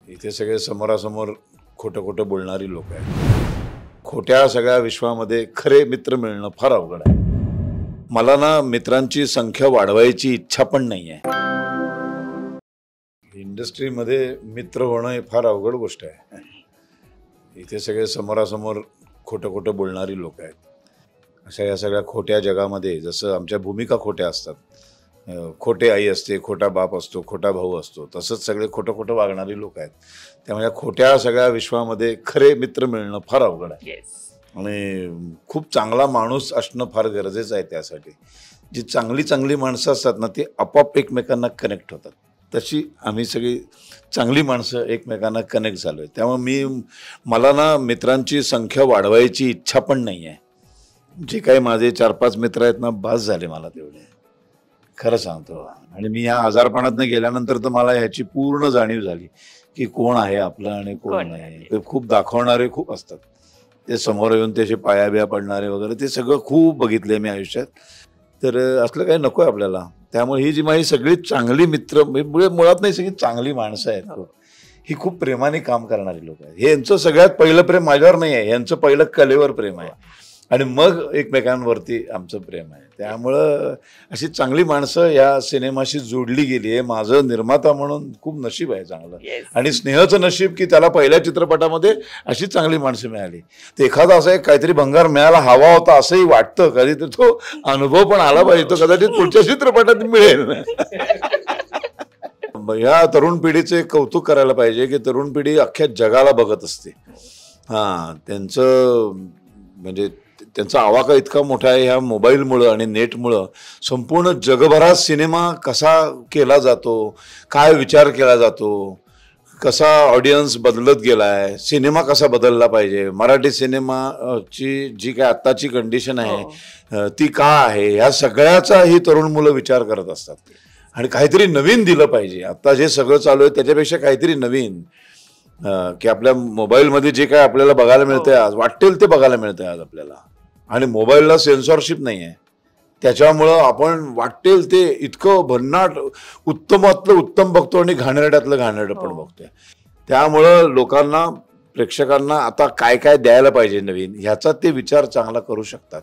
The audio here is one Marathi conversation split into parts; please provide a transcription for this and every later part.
इथे सगळे समोरासमोर खोटं खोटं बोलणारी लोक आहेत। खोट्या सगळ्या विश्वामध्ये खरे मित्र मिळणं फार अवघड आहे। मला ना मित्रांची संख्या वाढवायची इच्छा पण नाही आहे। इंडस्ट्रीमध्ये मित्र होणं हे फार अवघड गोष्ट आहे। इथे सगळे समोरासमोर खोटं खोटं बोलणारी लोक आहेत। अशा या सगळ्या खोट्या जगामध्ये जसं आमच्या भूमिका खोट्या असतात, खोटे आई असते, खोटा बाप असतो, खोटा भाऊ असतो, तसंच सगळे खोटं खोटं वागणारी लोक आहेत। त्यामुळे खोट्या सगळ्या विश्वामध्ये खरे मित्र मिळणं फार अवघड आहे। आणि खूप चांगला माणूस असणं फार गरजेचं आहे। त्यासाठी जी चांगली माणसं असतात ना, ती आपोआप एकमेकांना कनेक्ट होतात। तशी आम्ही सगळी चांगली माणसं एकमेकांना कनेक्ट झालो आहे। त्यामुळे मला ना मित्रांची संख्या वाढवायची इच्छा पण नाही आहे। जे काही माझे 4-5 मित्र आहेत ना, बास झाले मला तेवढे, खरं सांगतो। आणि मी या आजारपणातनं गेल्यानंतर तर मला ह्याची पूर्ण जाणीव झाली की कोण आहे आपलं आणि कोण नाही। ते खूप दाखवणारे खूप असतात, ते समोर येऊन त्याचे पाया बिया पडणारे वगैरे, ते सगळं खूप बघितले मी आयुष्यात। तर असलं काही नको आहे आपल्याला। त्यामुळे ही जी माझी सगळी चांगली मित्र, मुळात नाही, सगळी चांगली माणसं आहेत, ही खूप प्रेमाने काम करणारी लोक आहेत। हे यांचं सगळ्यात पहिलं प्रेम माझ्यावर नाही आहे, यांचं पहिलं कलेवर प्रेम आहे आणि मग एकमेकांवरती आमचं प्रेम आहे। त्यामुळं अशी चांगली माणसं या सिनेमाशी जोडली गेली आहे। माझं निर्माता म्हणून खूप नशीब आहे चांगलं, आणि स्नेहाचं नशीब की त्याला पहिल्या चित्रपटामध्ये अशी चांगली माणसं मिळाली। तर एखादा असं काहीतरी भंगार मिळायला हवा होता असंही वाटतं कधी, तर तो अनुभव पण आला पाहिजे, तो कदाचित पुढच्या चित्रपटात मिळेल। ह्या तरुण पिढीचे कौतुक करायला पाहिजे की तरुण पिढी अख्ख्या जगाला बघत असते। त्यांचं म्हणजे त्यांचा आवाका इतका मोठा आहे ह्या मोबाईलमुळं आणि नेटमुळं। संपूर्ण जगभरात सिनेमा कसा केला जातो, काय विचार केला जातो, कसा ऑडियन्स बदलत गेलाय, सिनेमा कसा बदलला पाहिजे, मराठी सिनेमाची जी काय आत्ताची कंडिशन आहे ती का आहे, ह्या सगळ्याचा ही तरुण मुलं विचार करत असतात। आणि काहीतरी नवीन दिलं पाहिजे। आता जे सगळं चालू आहे त्याच्यापेक्षा काहीतरी नवीन, की आपल्या मोबाईलमध्ये जे काय आपल्याला बघायला मिळतंय आज, वाटेल ते बघायला मिळतंय आज आपल्याला। आणि मोबाईलला सेन्सॉरशिप नाही आहे, त्याच्यामुळं आपण वाटेल ते इतकं भन्नाट उत्तमातलं उत्तम बघतो आणि घाणेरड्यातलं घाणेरडं पण बघतोय। त्यामुळं लोकांना, प्रेक्षकांना आता काय काय द्यायला पाहिजे नवीन, ह्याचा ते विचार चांगला करू शकतात।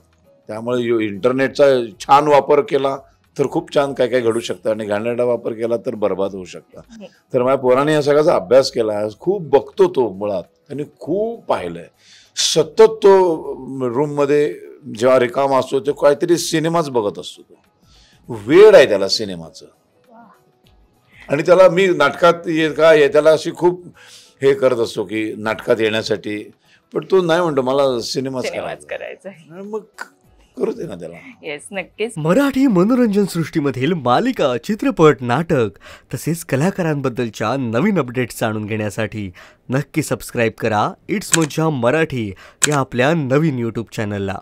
त्यामुळे इंटरनेटचा छान वापर केला तर खूप छान काय काय घडू शकतं, आणि घाणेरडा वापर केला तर बरबाद होऊ शकतं। तर माझ्या पोराने या सगळ्याचा अभ्यास केला, खूप बघतो तो मुळात, आणि खूप पाहिलंय। सतत तो रूममध्ये जेव्हा रिकामा असतो तो काहीतरी सिनेमाच बघत असतो। तो वेळ आहे त्याला सिनेमाचं, आणि त्याला मी नाटकात त्याला अशी खूप हे करत असतो की नाटकात येण्यासाठी, पण तो नाही म्हणतो मला सिनेमाच करायचा आहे। मग करू दे ना त्याला। येस, नक्कीच। मराठी मनोरंजन सृष्टीमधील मालिका, चित्रपट, नाटक तसेच कलाकारांबद्दलच्या नवीन अपडेट्स जाणून घेण्यासाठी नक्की सबस्क्राईब करा इट्स मज्जा मराठी या आपल्या नवीन YouTube चॅनलला।